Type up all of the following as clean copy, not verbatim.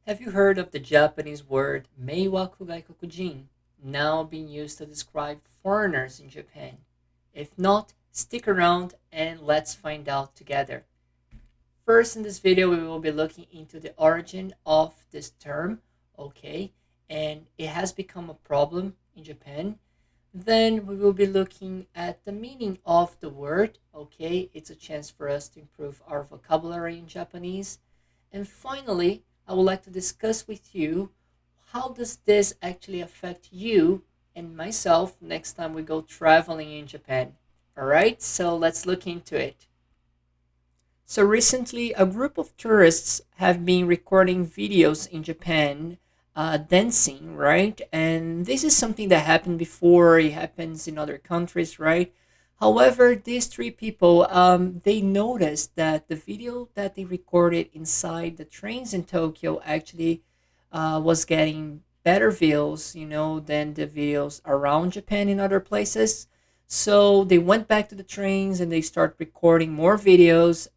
Have you heard of the Japanese word "MEIWAKU GAIKOKUJIN," now being used to describe foreigners in Japan? If not, stick around and let's find out together. First, in this video, we will be looking into the origin of this term, okay, and it has become a problem in Japan. Then we will be looking at the meaning of the word, okay, it's a chance for us to improve our vocabulary in Japanese. And finally, I would like to discuss with you how does this actually affect you and myself next time we go traveling in Japan. All right, so let's look into it. So recently, a group of tourists have been recording videos in Japan, dancing, right? And this is something that happened before. It happens in other countries, right? However, these three people, they noticed that the video that they recorded inside the trains in Tokyo actually was getting better views, than the videos around Japan in other places. So they went back to the trains and they start recording more videos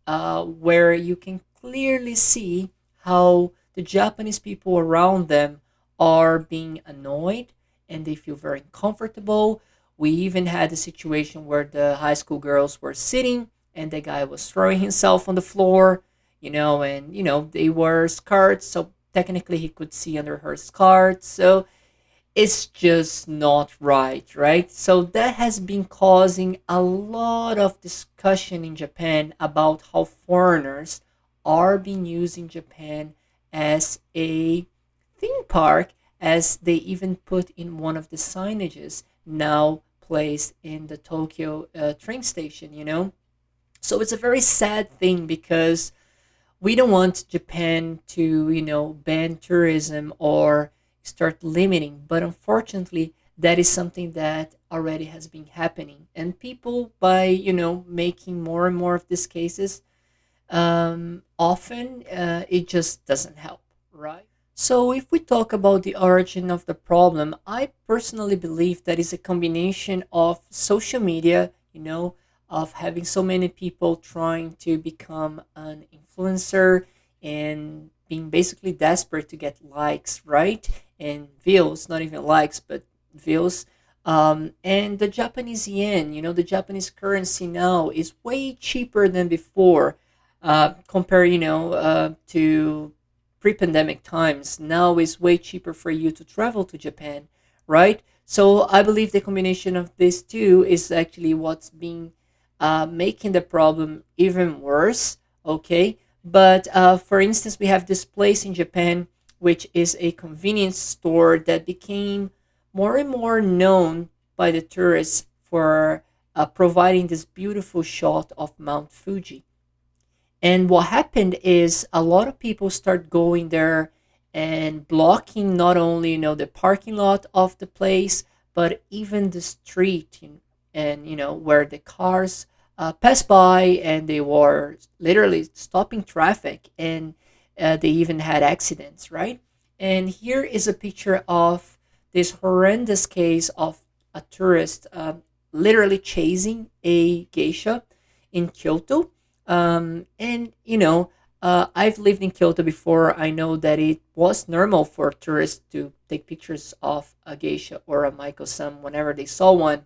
where you can clearly see how the Japanese people around them are being annoyed and they feel very uncomfortable. We even had a situation where the high school girls were sitting and the guy was throwing himself on the floor, and they were skirts, so technically he could see under her skirts. So it's just not right, right? So that has been causing a lot of discussion in Japan about how foreigners are being used in Japan as a theme park, as they even put in one of the signages now placed in the Tokyo train station. So it's a very sad thing because we don't want Japan to, ban tourism or start limiting. But unfortunately, that is something that already has been happening. And people, by, making more and more of these cases, often it just doesn't help, right? So if we talk about the origin of the problem, I personally believe that is a combination of social media, of having so many people trying to become an influencer and being basically desperate to get likes, right? And views, not even likes, but views. And the Japanese yen, the Japanese currency now is way cheaper than before, compared, to pre-pandemic times. Now is way cheaper for you to travel to Japan, right? So I believe the combination of these two is actually what's being making the problem even worse. Okay, but for instance, we have this place in Japan which is a convenience store that became more and more known by the tourists for providing this beautiful shot of Mount Fuji. And what happened is a lot of people start going there and blocking not only the parking lot of the place, but even the street, and where the cars pass by, and they were literally stopping traffic, and they even had accidents, right? And here is a picture of this horrendous case of a tourist literally chasing a geisha in Kyoto. And I've lived in Kyoto before. I know that it was normal for tourists to take pictures of a geisha or a maiko-san whenever they saw one.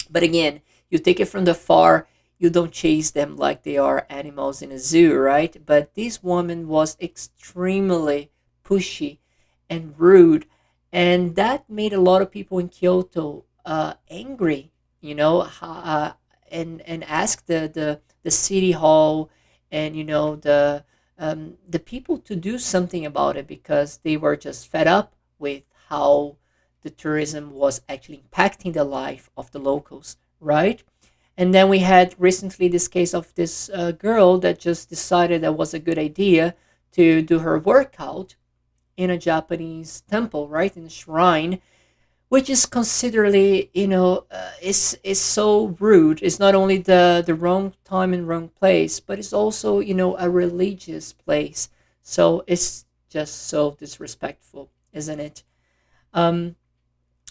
But again, you take it from the far, you don't chase them like they are animals in a zoo, right? But this woman was extremely pushy and rude, and that made a lot of people in Kyoto angry, and asked the city hall and the people to do something about it because they were just fed up with how the tourism was actually impacting the life of the locals, right? And then we had recently this case of this girl that just decided that was a good idea to do her workout in a Japanese temple, right, in a shrine, which is considerably, is so rude. It's not only the wrong time and wrong place, but it's also, a religious place. So it's just so disrespectful, isn't it? Um,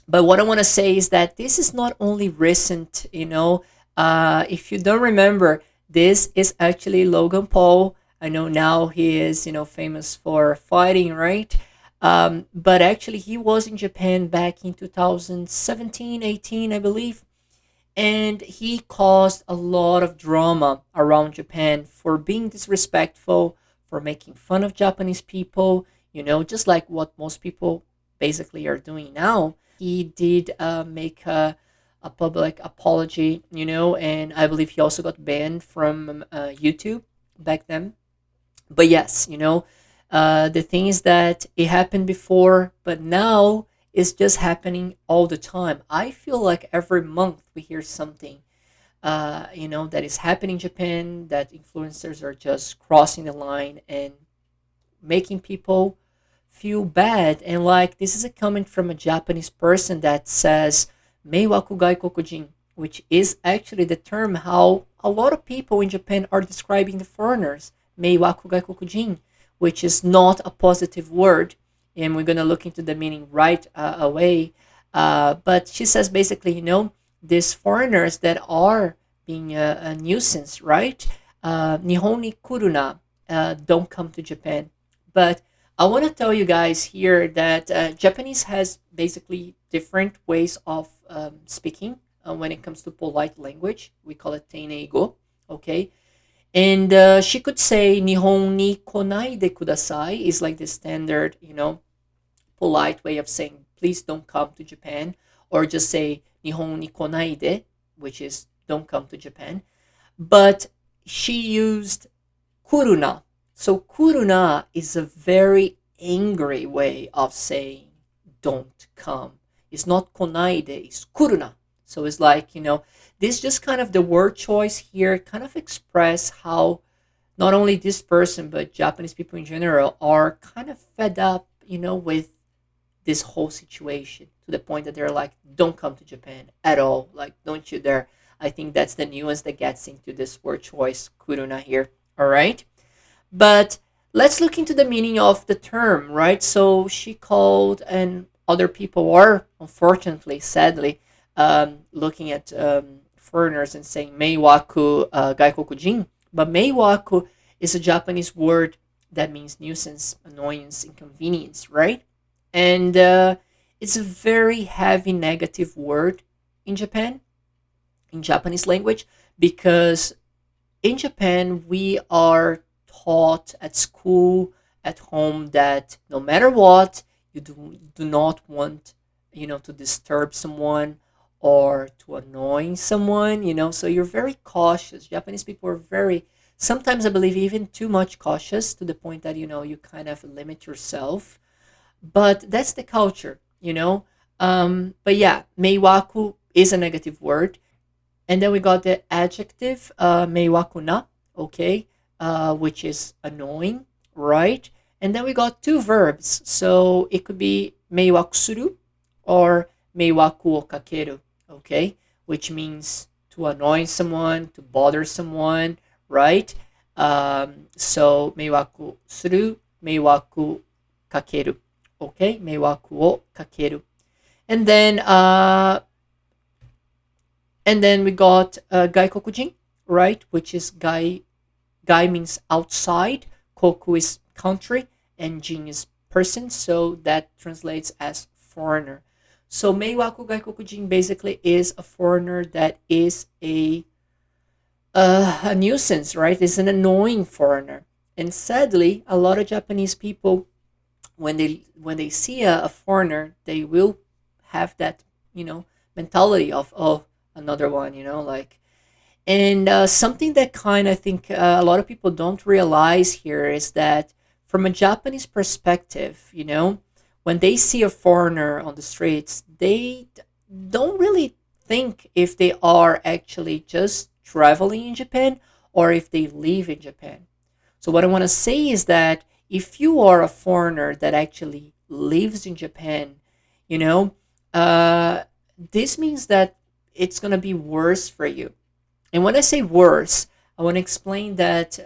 but what I want to say is that this is not only recent. If you don't remember, this is actually Logan Paul I know now he is, famous for fighting, right? But actually, he was in Japan back in 2017, 18, I believe, and he caused a lot of drama around Japan for being disrespectful, for making fun of Japanese people, just like what most people basically are doing now. He did make a public apology, and I believe he also got banned from YouTube back then. But yes, the thing is that it happened before, but now it's just happening all the time. I feel like every month we hear something, that is happening in Japan, that influencers are just crossing the line and making people feel bad. And like, this is a comment from a Japanese person that says, "Meiwaku gaikokujin," which is actually the term how a lot of people in Japan are describing the foreigners. "Meiwaku gaikokujin," which is not a positive word. And we're going to look into the meaning right away. But she says basically, these foreigners that are being a nuisance, right? Nihon ni kuruna, don't come to Japan. But I want to tell you guys here that Japanese has basically different ways of speaking when it comes to polite language. We call it teineigo, okay? And she could say "Nihon ni konaide kudasai" is like the standard, polite way of saying please don't come to Japan, or just say "Nihon ni konaide," which is don't come to Japan. But she used kuruna. So kuruna is a very angry way of saying don't come. It's not konaide, it's kuruna. So it's like, this just kind of the word choice here kind of express how not only this person but Japanese people in general are kind of fed up, with this whole situation, to the point that they're like, don't come to Japan at all. Like, don't you dare. I think that's the nuance that gets into this word choice, kuruna here. All right. But let's look into the meaning of the term, right? So she called, and other people are, unfortunately, sadly, looking at foreigners and saying "Meiwaku gaikokujin." But "meiwaku" is a Japanese word that means nuisance, annoyance, inconvenience, right? And it's a very heavy negative word in Japan, in Japanese language, because in Japan we are taught at school, at home, that no matter what, you do not want, to disturb someone or to annoy someone, so you're very cautious. Japanese people are very, sometimes I believe even too much cautious, to the point that, you kind of limit yourself. But that's the culture, but yeah, "meiwaku" is a negative word. And then we got the adjective "meiwaku na," okay, which is annoying, right? And then we got two verbs. So it could be "meiwaku suru" or "meiwaku o kakeru," okay, which means to annoy someone, to bother someone, right? So "meiwaku suru," "meiwaku kakeru," okay, "meiwaku o kakeru." And then we got gaikokujin, right, which is gai. Gai means outside, koku is country, and jin is person, so that translates as foreigner. So "meiwaku gaikokujin" basically is a foreigner that is a nuisance, right? It's an annoying foreigner. And sadly, a lot of Japanese people, when they see a foreigner, they will have that, mentality of, oh, another one, like. And something that kind of, I think a lot of people don't realize here is that from a Japanese perspective, when they see a foreigner on the streets, they don't really think if they are actually just traveling in Japan or if they live in Japan. So what I want to say is that if you are a foreigner that actually lives in Japan, you know, this means that it's going to be worse for you. And when I say worse, I want to explain that,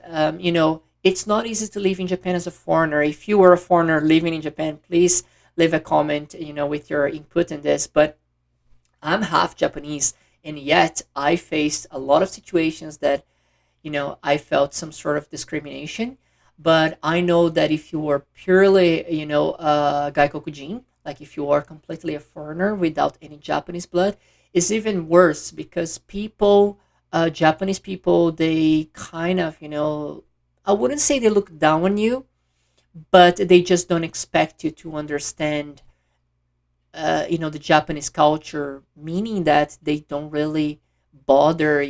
it's not easy to live in Japan as a foreigner. If you are a foreigner living in Japan, please leave a comment, with your input in this. But I'm half Japanese, and yet I faced a lot of situations that, I felt some sort of discrimination. But I know that if you are purely, gaikokujin, like if you are completely a foreigner without any Japanese blood, it's even worse because people, Japanese people, they kind of, I wouldn't say they look down on you, but they just don't expect you to understand, the Japanese culture, meaning that they don't really bother,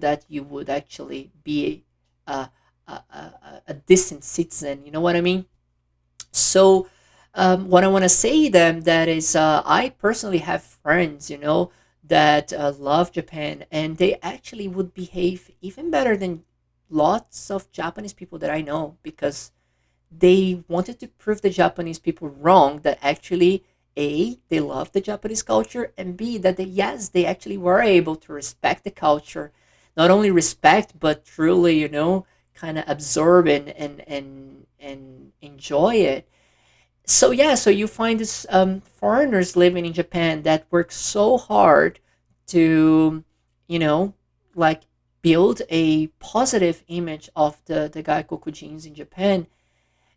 that you would actually be a, a decent citizen. You know what I mean? So, what I want to say to them that is, I personally have friends, that love Japan, and they actually would behave even better than lots of Japanese people that I know because they wanted to prove the Japanese people wrong that actually A, they love the Japanese culture, and B, that yes, they actually were able to respect the culture. Not only respect, but truly, kind of absorb and enjoy it. So yeah, so you find these foreigners living in Japan that work so hard to, you know, like build a positive image of the Gaikokujins in Japan,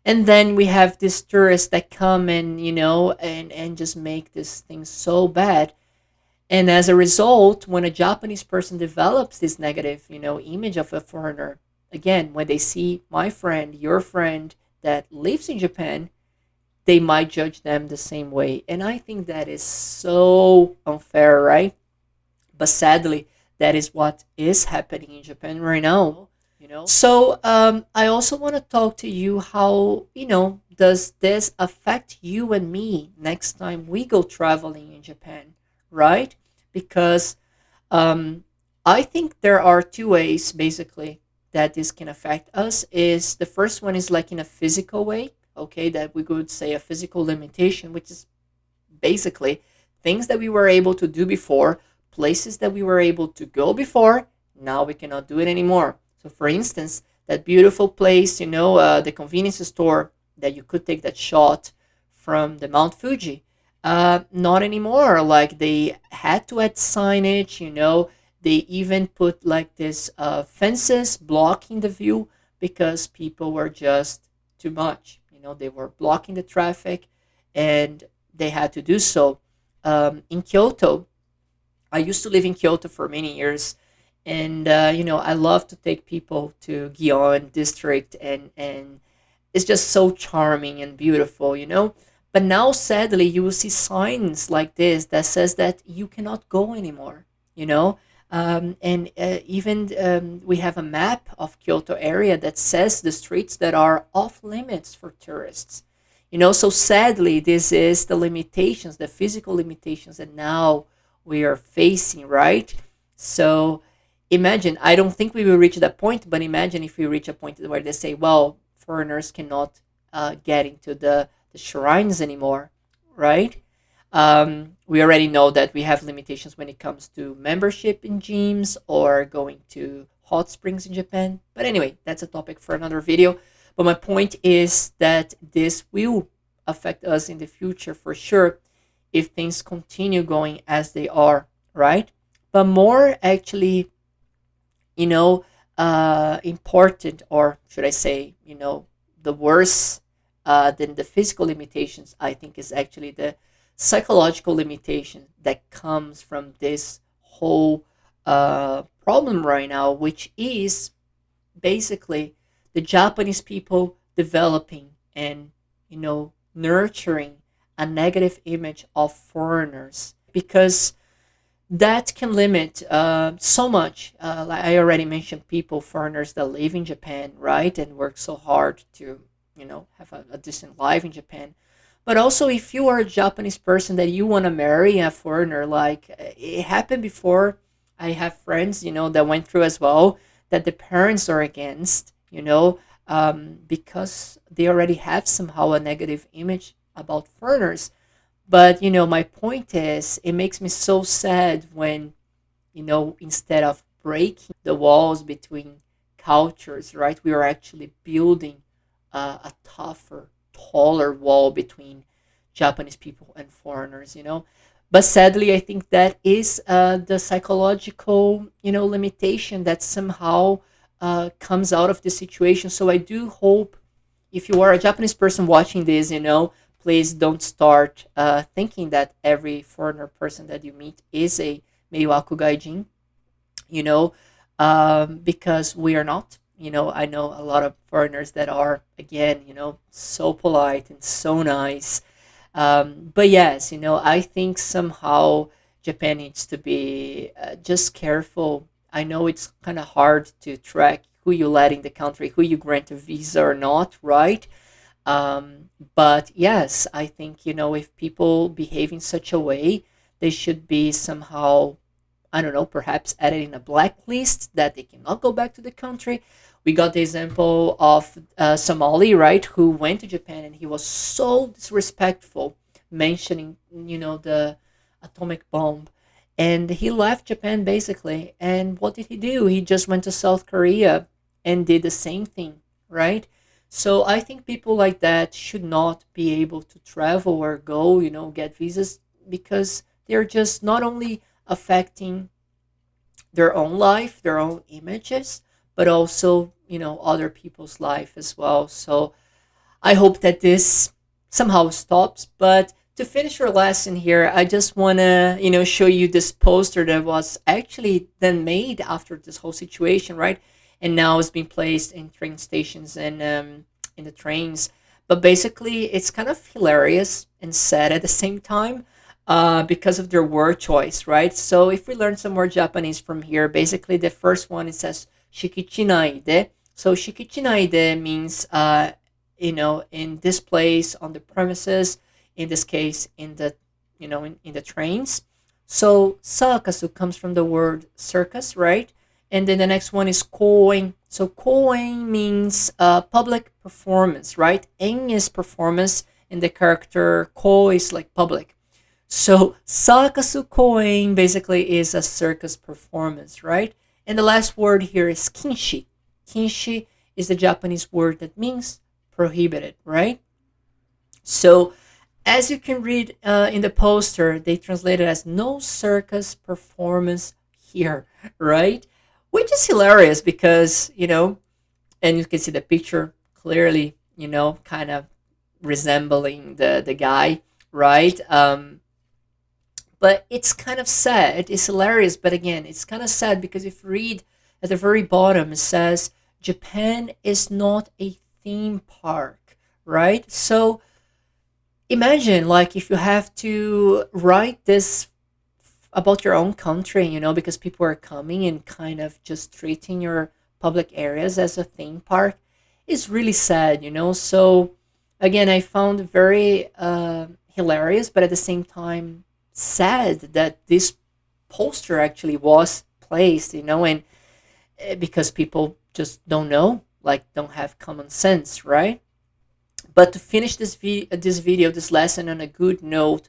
and then we have these tourists that come and and just make this thing so bad. And as a result, when a Japanese person develops this negative image of a foreigner, again, when they see my friend, your friend that lives in Japan, they might judge them the same way. And I think that is so unfair, right? But sadly, that is what is happening in Japan right now. So I also want to talk to you how, does this affect you and me next time we go traveling in Japan, right? Because um, I think there are two ways basically that this can affect us. Is the first one is like in a physical way, okay, that we could say a physical limitation, which is basically things that we were able to do before, places that we were able to go before, now we cannot do it anymore. So, for instance, that beautiful place, the convenience store that you could take that shot from the Mount Fuji, not anymore. Like they had to add signage, they even put like this fences blocking the view because people were just too much. They were blocking the traffic and they had to do so. In Kyoto, I used to live in Kyoto for many years, and I love to take people to Gion district, and it's just so charming and beautiful, But now, sadly, you will see signs like this that says that you cannot go anymore, you know. And even we have a map of Kyoto area that says the streets that are off limits for tourists. So sadly, this is the limitations, the physical limitations that now we are facing, right? So imagine, I don't think we will reach that point, but imagine if we reach a point where they say, well, foreigners cannot get into the shrines anymore, right? We already know that we have limitations when it comes to membership in gyms or going to hot springs in Japan. But anyway, that's a topic for another video. But my point is that this will affect us in the future for sure if things continue going as they are, right? But more actually, important, or should I say, the worse than the physical limitations, I think is actually the psychological limitation that comes from this whole problem right now, which is basically the Japanese people developing and nurturing a negative image of foreigners because that can limit so much. Like I already mentioned, foreigners that live in Japan, right, and work so hard to have a decent life in Japan. But also, if you are a Japanese person that you want to marry a foreigner, like it happened before. I have friends, that went through as well, that the parents are against, because they already have somehow a negative image about foreigners. But, my point is, it makes me so sad when, instead of breaking the walls between cultures, right, we are actually building a tougher, taller wall between Japanese people and foreigners, But sadly, I think that is the psychological, limitation that somehow comes out of the situation. So I do hope if you are a Japanese person watching this, please don't start thinking that every foreigner person that you meet is a Meiwaku Gaijin, you know, because we are not. I know a lot of foreigners that are, again, so polite and so nice. But yes, I think somehow Japan needs to be just careful. I know it's kind of hard to track who you let in the country, who you grant a visa or not, right? But yes, I think, if people behave in such a way, they should be somehow, I don't know, perhaps added in a blacklist that they cannot go back to the country. We got the example of Somali, right, who went to Japan and he was so disrespectful, mentioning, the atomic bomb. And he left Japan basically. And what did he do? He just went to South Korea and did the same thing, right? So I think people like that should not be able to travel or go, get visas, because they're just not only affecting their own life, their own images, but also, other people's life as well. So I hope that this somehow stops. But to finish our lesson here, I just want to, show you this poster that was actually then made after this whole situation, right? And now it's been placed in train stations and in the trains. But basically, it's kind of hilarious and sad at the same time, because of their word choice, right? So if we learn some more Japanese from here, basically the first one, it says shikicinaide. So shikicinaide means, in this place, on the premises, in this case, in the, in the trains. So sakasu comes from the word circus, right? And then the next one is koen. So koen means public performance, right? En is performance, and the character ko is like public. So sakasu koen basically is a circus performance, right? And the last word here is kinshi. Kinshi is the Japanese word that means prohibited, right? So as you can read in the poster, they translate it as no circus performance here, right? Which is hilarious because, and you can see the picture clearly, kind of resembling the guy, right? But it's kind of sad. It's hilarious, but again, it's kind of sad because if you read at the very bottom, it says Japan is not a theme park, right? So imagine, like, if you have to write this about your own country, because people are coming and kind of just treating your public areas as a theme park, is really sad, So again, I found it very hilarious, but at the same time sad that this poster actually was placed, and because people just don't know, like, don't have common sense, right? But to finish this video, this lesson on a good note,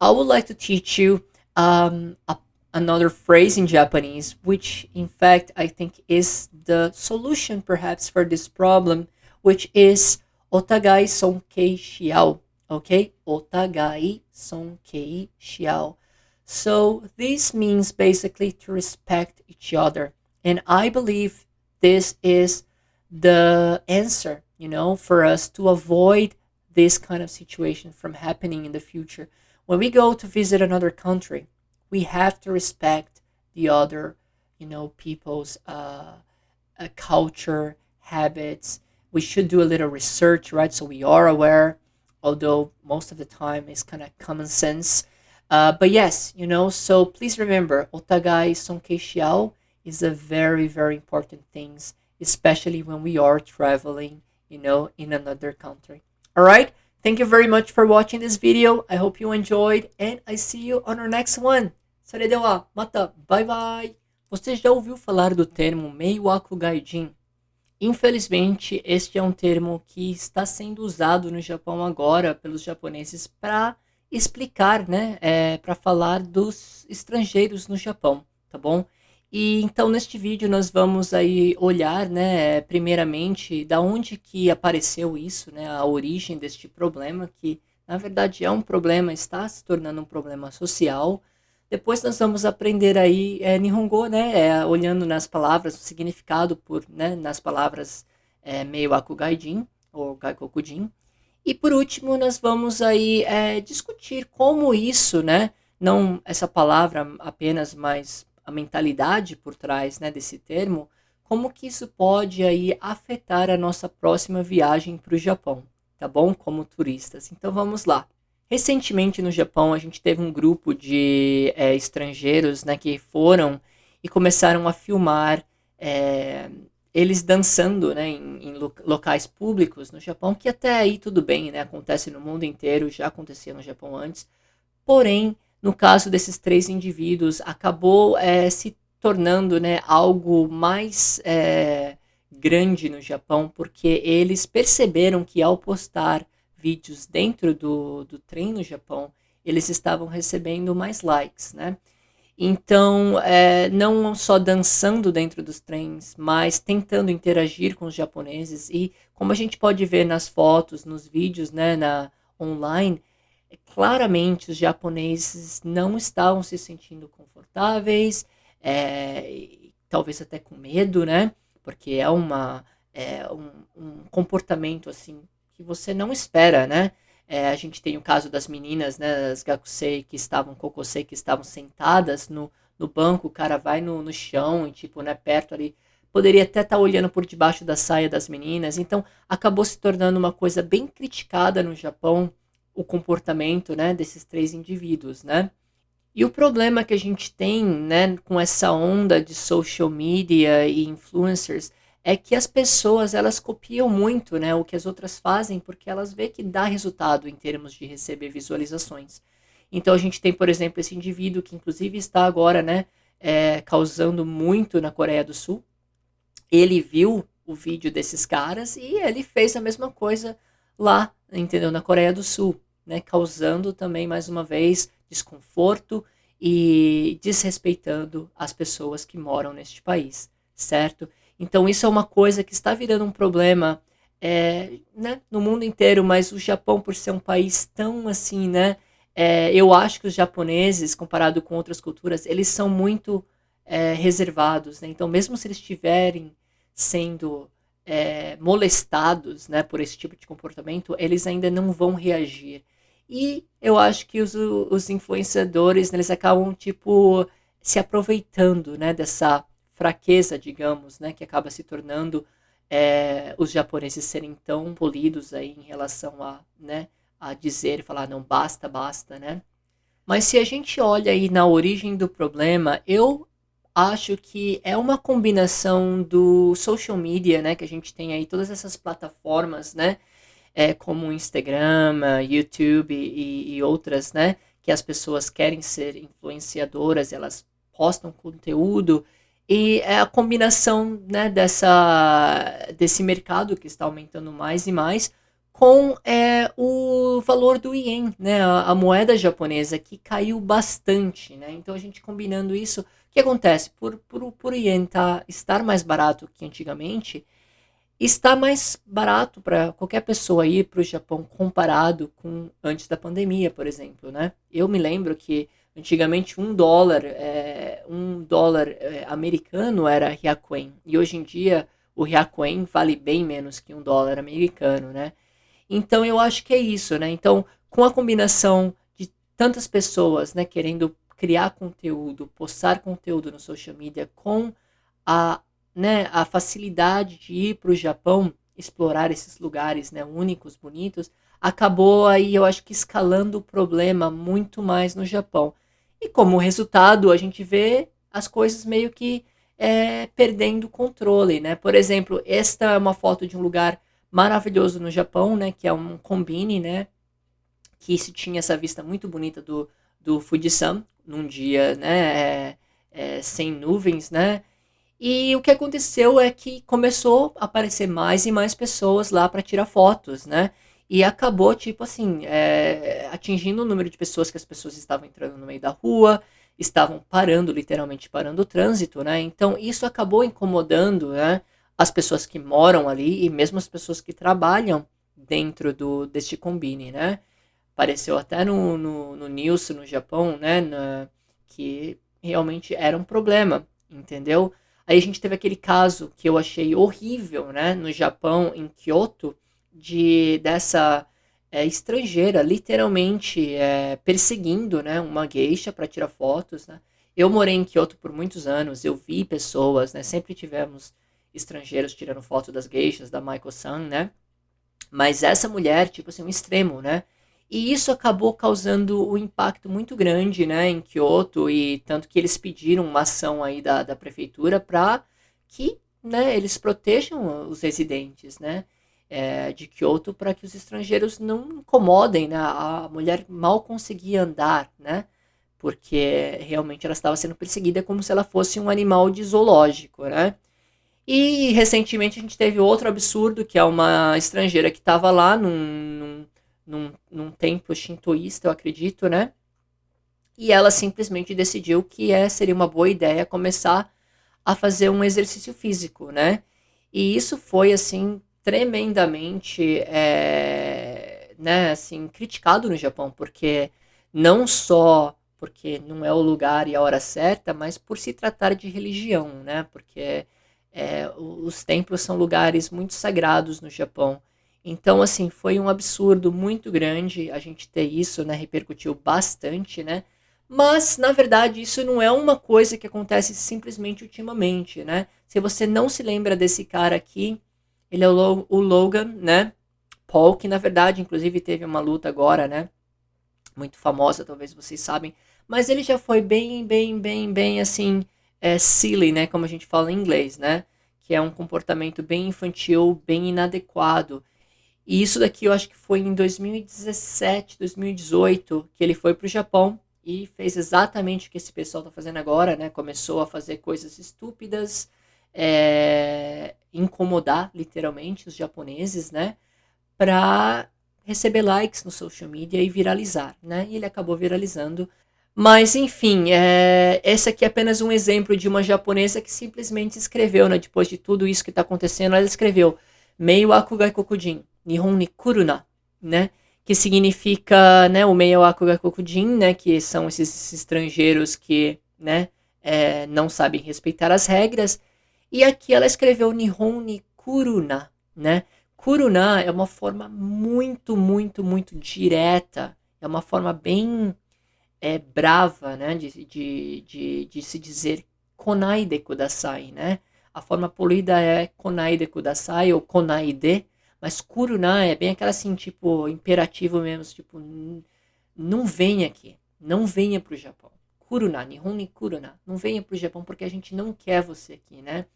I would like to teach you another phrase in Japanese, which in fact I think is the solution perhaps for this problem, which is otagai sonkei shiao. Okay, otagai sonkei shiao. So this means basically to respect each other, and I believe this is the answer, for us to avoid this kind of situation from happening in the future. When we go to visit another country, we have to respect the other, people's culture, habits. We should do a little research, right? So we are aware, although most of the time it's kind of common sense. But yes, so please remember, otagai sonkei shiao is a very, very important thing, especially when we are traveling, in another country. All right? Thank you very much for watching this video. I hope you enjoyed, and I see you on our next one. それでは、また。Bye bye! Você já ouviu falar do termo MEIWAKU GAIKOKUJIN? Infelizmente, este é um termo que está sendo usado no Japão agora pelos japoneses para explicar, né? Para falar dos estrangeiros no Japão, tá bom? E então neste vídeo nós vamos aí olhar, né, primeiramente da onde que apareceu isso, né, a origem deste problema, que na verdade é um problema, está se tornando um problema social. Depois nós vamos aprender aí Nihongo, né, olhando nas palavras, o significado nas palavras Meiwaku Gaijin, ou gaikokujin. E por último, nós vamos aí discutir como isso, né, não essa palavra apenas, mas a mentalidade por trás, né, desse termo, como que isso pode aí afetar a nossa próxima viagem para o Japão, tá bom? Como turistas. Então vamos lá. Recentemente no Japão a gente teve um grupo de estrangeiros, né, que foram e começaram a filmar eles dançando, né, em locais públicos no Japão, que até aí tudo bem, né, acontece no mundo inteiro, já acontecia no Japão antes, porém, no caso desses 3 indivíduos, acabou se tornando, né, algo mais grande no Japão, porque eles perceberam que ao postar vídeos dentro do trem no Japão, eles estavam recebendo mais likes, né? Então, não só dançando dentro dos trens, mas tentando interagir com os japoneses. E como a gente pode ver nas fotos, nos vídeos, né, online, claramente os japoneses não estavam se sentindo confortáveis, talvez até com medo, né? Porque um comportamento assim que você não espera, né? A gente tem o caso das meninas, né, das gakusei kokosei, que estavam sentadas no banco, o cara vai no chão e, tipo, né, perto ali, poderia até estar olhando por debaixo da saia das meninas, então acabou se tornando uma coisa bem criticada no Japão, o comportamento, né, desses 3 indivíduos, né. E o problema que a gente tem, né, com essa onda de social media e influencers é que as pessoas elas copiam muito, né, o que as outras fazem porque elas vê que dá resultado em termos de receber visualizações. Então a gente tem, por exemplo, esse indivíduo que inclusive está agora, né, causando muito na Coreia do Sul. Ele viu o vídeo desses caras e ele fez a mesma coisa lá, entendeu, na Coreia do Sul, né, causando também mais uma vez desconforto e desrespeitando as pessoas que moram neste país, certo? Então isso é uma coisa que está virando um problema, né, no mundo inteiro, mas o Japão, por ser um país tão assim, né, eu acho que os japoneses, comparado com outras culturas, eles são muito reservados, né? Então mesmo se eles estiverem sendo molestados, né, por esse tipo de comportamento, eles ainda não vão reagir. E eu acho que os influenciadores, né, eles acabam, tipo, se aproveitando, né, dessa fraqueza, digamos, né, que acaba se tornando os japoneses serem tão polidos aí em relação a, né, a dizer e falar, não, basta, basta, né. Mas se a gente olha aí na origem do problema, eu acho que é uma combinação do social media, né, que a gente tem aí, todas essas plataformas, né, como o Instagram, YouTube e outras, né, que as pessoas querem ser influenciadoras, elas postam conteúdo, e é a combinação, né, desse mercado que está aumentando mais e mais, com o valor do ien, né, a moeda japonesa, que caiu bastante, né, então a gente combinando isso, o que acontece? Por ien estar mais barato que antigamente, está mais barato para qualquer pessoa ir para o Japão comparado com antes da pandemia, por exemplo, né? Eu me lembro que antigamente um dólar americano era ryakuen, e hoje em dia o ryakuen vale bem menos que um dólar americano, né? Então eu acho que é isso, né? Então, com a combinação de tantas pessoas, né, querendo criar conteúdo, postar conteúdo no social media com a, né, a facilidade de ir para o Japão, explorar esses lugares, né, únicos, bonitos, acabou aí, eu acho que escalando o problema muito mais no Japão. E como resultado, a gente vê as coisas meio que perdendo o controle, né? Por exemplo, esta é uma foto de um lugar maravilhoso no Japão, né, que é um combine, né, que se tinha essa vista muito bonita do Fujisan, num dia, né, sem nuvens, né, e o que aconteceu é que começou a aparecer mais e mais pessoas lá para tirar fotos, né, e acabou, tipo assim, atingindo o número de pessoas que as pessoas estavam entrando no meio da rua, estavam parando, literalmente parando o trânsito, né, então isso acabou incomodando, né, as pessoas que moram ali e mesmo as pessoas que trabalham dentro deste combine, né, apareceu até no News no Japão, né, que realmente era um problema, entendeu? Aí a gente teve aquele caso que eu achei horrível, né, no Japão, em Kyoto, dessa estrangeira, literalmente perseguindo, né, uma geisha para tirar fotos, né? Eu morei em Kyoto por muitos anos, eu vi pessoas, né? Sempre tivemos estrangeiros tirando foto das geishas, da Maiko-san, né? Mas essa mulher, tipo assim, um extremo, né? E isso acabou causando um impacto muito grande, né, em Kyoto, e tanto que eles pediram uma ação aí da prefeitura para que, né, eles protejam os residentes, né, de Kyoto, para que os estrangeiros não incomodem, né? A mulher mal conseguia andar, né? Porque realmente ela estava sendo perseguida como se ela fosse um animal de zoológico, né? E recentemente a gente teve outro absurdo, que é uma estrangeira que estava lá num templo shintoísta, eu acredito, né? E ela simplesmente decidiu que seria uma boa ideia começar a fazer um exercício físico, né? E isso foi, assim, tremendamente, né, assim, criticado no Japão, porque não só porque não é o lugar e a hora certa, mas por se tratar de religião, né? Porque os templos são lugares muito sagrados no Japão. Então, assim, foi um absurdo muito grande a gente ter isso, né? Repercutiu bastante, né? Mas, na verdade, isso não é uma coisa que acontece simplesmente ultimamente, né? Se você não se lembra desse cara aqui, ele é o Logan, né? Paul, que na verdade, inclusive, teve uma luta agora, né? Muito famosa, talvez vocês sabem. Mas ele já foi bem, assim, silly, né? Como a gente fala em inglês, né? Que é um comportamento bem infantil, bem inadequado. E isso daqui eu acho que foi em 2017, 2018, que ele foi para o Japão e fez exatamente o que esse pessoal está fazendo agora, né? Começou a fazer coisas estúpidas, incomodar literalmente os japoneses, né? Para receber likes no social media e viralizar, né? E ele acabou viralizando. Mas, enfim, esse aqui é apenas um exemplo de uma japonesa que simplesmente escreveu, né? Depois de tudo isso que está acontecendo, ela escreveu MEIWAKU GAIKOKUJIN, Nihon ni kuruna, né? Que significa, né, o MEIWAKU GAIKOKUJIN, né? Que são esses estrangeiros que, né, não sabem respeitar as regras. E aqui ela escreveu Nihon ni kuruna, né? Kuruna é uma forma muito direta, é uma forma bem brava, né, de se dizer konaide kudasai, né? A forma polida é konaide kudasai ou konaide, mas kuruna é bem aquela assim, tipo, imperativo mesmo, tipo, não venha aqui, não venha pro Japão. Kuruna, nihon ni kuruna, não venha pro Japão porque a gente não quer você aqui, né?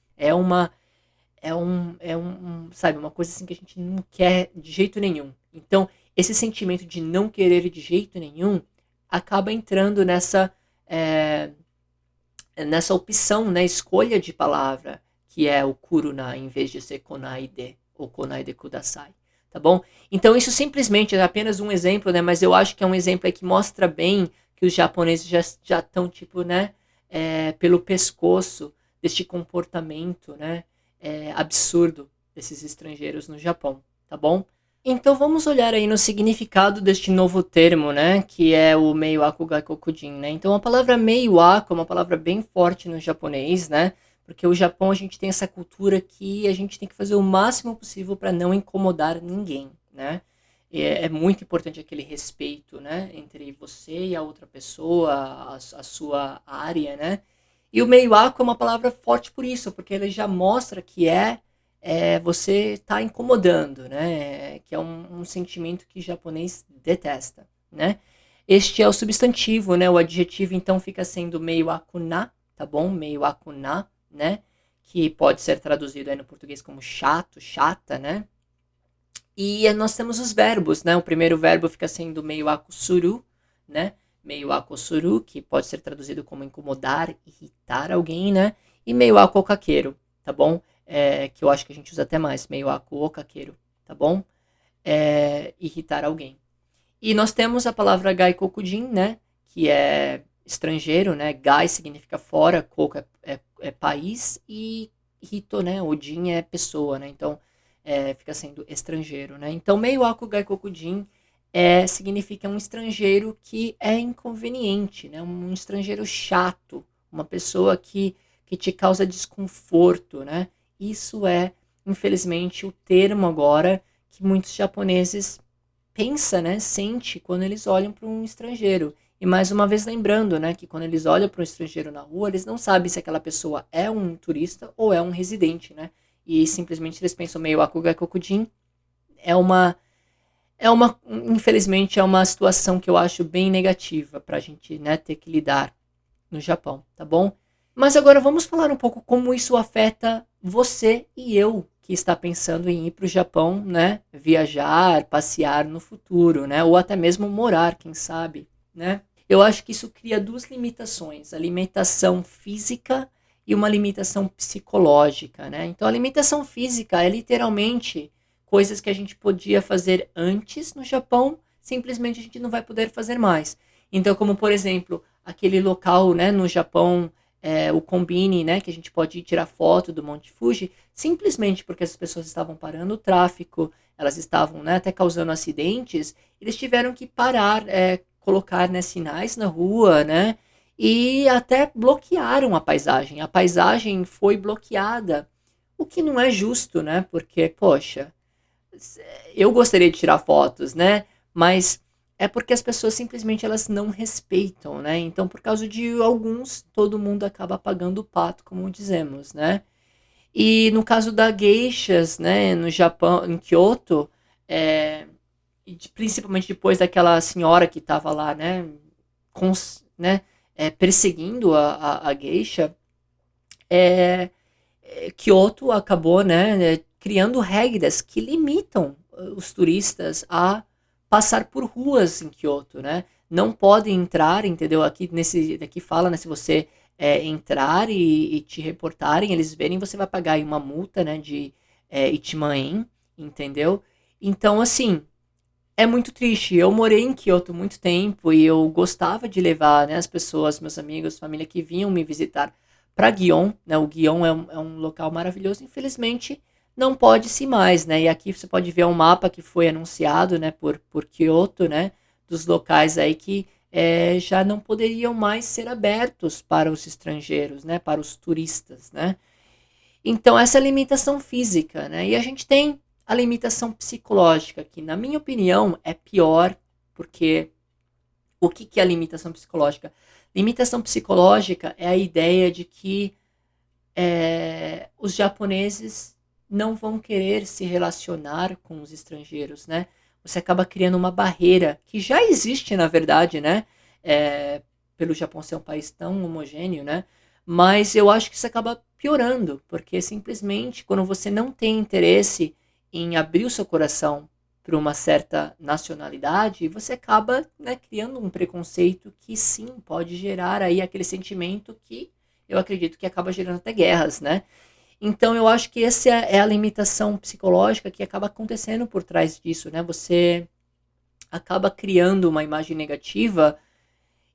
Sabe, uma coisa assim que a gente não quer de jeito nenhum. Então, esse sentimento de não querer de jeito nenhum acaba entrando nessa opção, né, escolha de palavra, que é o kuruna, em vez de ser konaide ou konaide kudasai, tá bom? Então isso simplesmente é apenas um exemplo, né, mas eu acho que é um exemplo aí que mostra bem que os japoneses já estão, tipo, né, pelo pescoço deste comportamento, né, absurdo desses estrangeiros no Japão, tá bom? Então vamos olhar aí no significado deste novo termo, né, que é o MEIWAKU GAIKOKUJIN, né? Então a palavra MEIWAKU é uma palavra bem forte no japonês, né? Porque o Japão a gente tem essa cultura que a gente tem que fazer o máximo possível para não incomodar ninguém, né? É muito importante aquele respeito, né, entre você e a outra pessoa, a sua área, né? E o MEIWAKU é uma palavra forte por isso, porque ele já mostra que você está incomodando, né? Que é um sentimento que o japonês detesta, né? Este é o substantivo, né? O adjetivo então fica sendo meiwaku na, tá bom? Meiwaku na, né? Que pode ser traduzido aí no português como chato, chata, né? E nós temos os verbos, né? O primeiro verbo fica sendo meiwaku suru, né? Meiwaku suru, que pode ser traduzido como incomodar, irritar alguém, né? E meiwaku kakeru, tá bom? Que eu acho que a gente usa até mais, meiwaku o kakeru, tá bom? Irritar alguém. E nós temos a palavra gaikokujin, né? Que é estrangeiro, né? Gai significa fora, koku é país e hito, né? O jin é pessoa, né? Então fica sendo estrangeiro, né? Então meiwaku gaikokujin significa um estrangeiro que é inconveniente, né? Um estrangeiro chato, uma pessoa que te causa desconforto, né? Isso é, infelizmente, o termo agora que muitos japoneses pensam, né, sente quando eles olham para um estrangeiro. E mais uma vez lembrando, né, que quando eles olham para um estrangeiro na rua, eles não sabem se aquela pessoa é um turista ou é um residente, né? E simplesmente eles pensam, MEIWAKU GAIKOKUJIN infelizmente, é uma situação que eu acho bem negativa para a gente, né, ter que lidar no Japão, tá bom? Mas agora vamos falar um pouco como isso afeta você e eu que está pensando em ir para o Japão, né? Viajar, passear no futuro, né? Ou até mesmo morar, quem sabe, né? Eu acho que isso cria duas limitações, a limitação física e uma limitação psicológica, né? Então a limitação física é literalmente coisas que a gente podia fazer antes no Japão, simplesmente a gente não vai poder fazer mais. Então, como por exemplo, aquele local, né, no Japão, o Combine, né, que a gente pode ir tirar foto do Monte Fuji, simplesmente porque as pessoas estavam parando o tráfego, elas estavam, né, até causando acidentes, eles tiveram que parar, colocar, né, sinais na rua, né, e até bloquearam a paisagem. A paisagem foi bloqueada, o que não é justo, né, porque, poxa, eu gostaria de tirar fotos, né, mas é porque as pessoas simplesmente elas não respeitam, né? Então, por causa de alguns, todo mundo acaba pagando o pato, como dizemos, né? E no caso da geishas, né, no Japão, em Kyoto, principalmente depois daquela senhora que estava lá, né, perseguindo a geisha, Kyoto acabou, né, criando regras que limitam os turistas a passar por ruas em Kyoto, né? Não podem entrar, entendeu? Aqui fala, né? Se você entrar e te reportarem, eles verem, você vai pagar aí uma multa, né? De Itimaen, entendeu? Então, assim, é muito triste. Eu morei em Kyoto muito tempo e eu gostava de levar, né, as pessoas, meus amigos, família que vinham me visitar para Gion, né? O Gion é um local maravilhoso. Infelizmente, não pode se mais, né? E aqui você pode ver um mapa que foi anunciado, né, por Kyoto, né, dos locais aí que já não poderiam mais ser abertos para os estrangeiros, né, para os turistas, né? Então, essa é a limitação física, né? E a gente tem a limitação psicológica, que, na minha opinião, é pior, porque o que é a limitação psicológica? Limitação psicológica é a ideia de que os japoneses não vão querer se relacionar com os estrangeiros, né? Você acaba criando uma barreira que já existe, na verdade, né? Pelo Japão ser um país tão homogêneo, né? Mas eu acho que isso acaba piorando, porque simplesmente quando você não tem interesse em abrir o seu coração para uma certa nacionalidade, você acaba, né, criando um preconceito que sim pode gerar aí aquele sentimento que eu acredito que acaba gerando até guerras, né? Então eu acho que essa é a limitação psicológica que acaba acontecendo por trás disso, né? Você acaba criando uma imagem negativa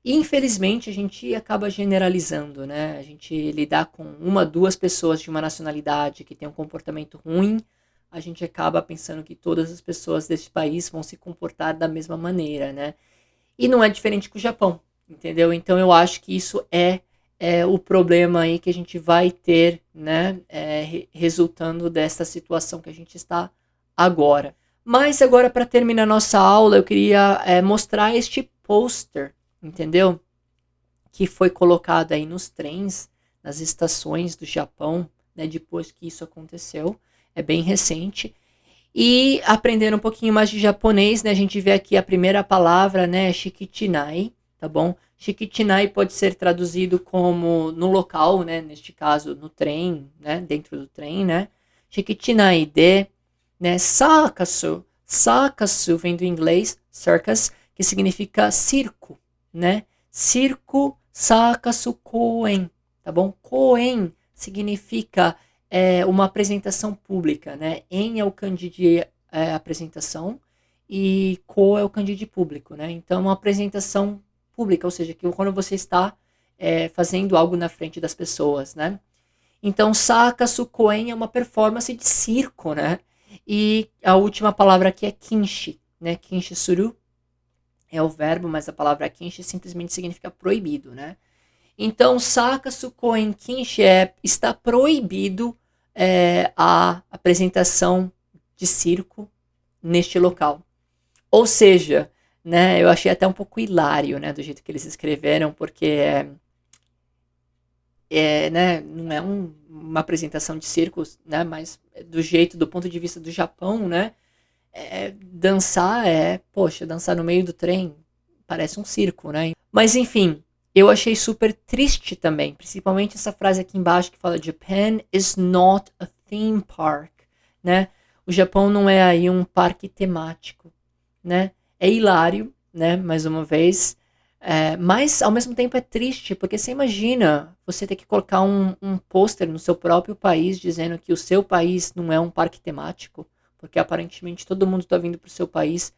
e infelizmente a gente acaba generalizando, né? A gente lidar com uma, duas pessoas de uma nacionalidade que tem um comportamento ruim, a gente acaba pensando que todas as pessoas desse país vão se comportar da mesma maneira, né? E não é diferente com o Japão, entendeu? Então eu acho que isso é o problema aí que a gente vai ter, né? Resultando dessa situação que a gente está agora. Mas agora, para terminar nossa aula, eu queria mostrar este pôster, entendeu? Que foi colocado aí nos trens, nas estações do Japão, né? Depois que isso aconteceu. É bem recente. E aprendendo um pouquinho mais de japonês, né? A gente vê aqui a primeira palavra, né? Shikitinai, tá bom? Shikitinai pode ser traduzido como no local, né? Neste caso, no trem, né? Dentro do trem, né? Shikitinai de, né? Sakasu. Sakasu vem do inglês, circus, que significa circo, né? Circo, sakasu koen, tá bom? Koen significa uma apresentação pública, né? En é o kanji de apresentação e ko é o kanji de público, né? Então, uma apresentação pública, ou seja, que quando você está fazendo algo na frente das pessoas, né? Então, Sakasu Koen é uma performance de circo, né? E a última palavra aqui é kinshi, né? Kinshi suru é o verbo, mas a palavra kinshi simplesmente significa proibido, né? Então, Sakasu Koen kinshi está proibido a apresentação de circo neste local. Ou seja, né, eu achei até um pouco hilário, né, do jeito que eles escreveram, porque né, não é uma apresentação de circos, né, mas do ponto de vista do Japão, né, dançar poxa, dançar no meio do trem parece um circo, né? Mas enfim, eu achei super triste também, principalmente essa frase aqui embaixo que fala Japan is not a theme park, né? O Japão não é aí um parque temático, né? É hilário, né? Mais uma vez, mas ao mesmo tempo é triste, porque você imagina você ter que colocar um pôster no seu próprio país dizendo que o seu país não é um parque temático, porque aparentemente todo mundo está vindo para o seu país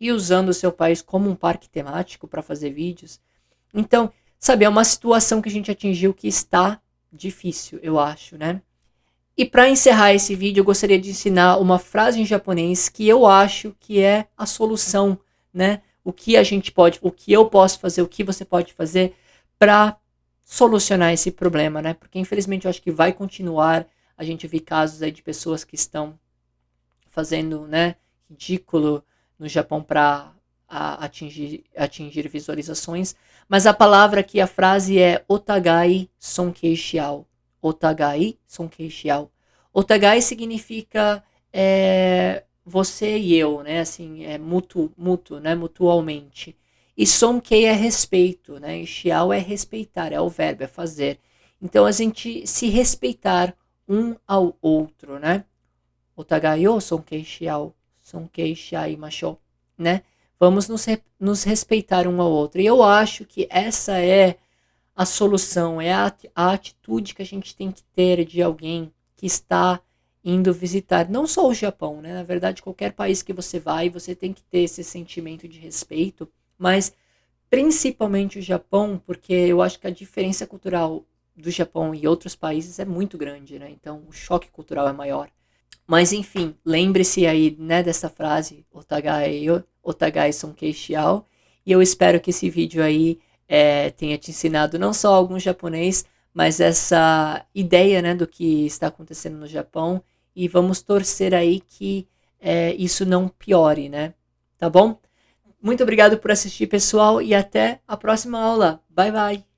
e usando o seu país como um parque temático para fazer vídeos. Então, sabe, é uma situação que a gente atingiu que está difícil, eu acho, né? E para encerrar esse vídeo, eu gostaria de ensinar uma frase em japonês que eu acho que é a solução, né? O que eu posso fazer, o que você pode fazer para solucionar esse problema, né? Porque infelizmente eu acho que vai continuar a gente ver casos aí de pessoas que estão fazendo, né, ridículo no Japão para atingir visualizações. Mas a palavra aqui, a frase é otagai sonkei shiao. Otagai sonkei shiao. Otagai significa você e eu, né? Assim, mútuo, né? Mutualmente. E sonkei é respeito, né? E shiao é respeitar, é o verbo, é fazer. Então a gente se respeitar um ao outro, né? Otagai o sonkei shiaimashou, né? Vamos nos respeitar um ao outro. E eu acho que essa é a solução, é a atitude que a gente tem que ter de alguém que está indo visitar, não só o Japão, né? Na verdade, qualquer país que você vai, você tem que ter esse sentimento de respeito, mas principalmente o Japão, porque eu acho que a diferença cultural do Japão e outros países é muito grande, né? Então, o choque cultural é maior. Mas enfim, lembre-se aí, né, dessa frase, otagai sonkei shiao, e eu espero que esse vídeo aí tenha te ensinado não só algum japonês, mas essa ideia, né, do que está acontecendo no Japão, e vamos torcer aí que isso não piore, né? Tá bom? Muito obrigado por assistir, pessoal, e até a próxima aula. Bye, bye!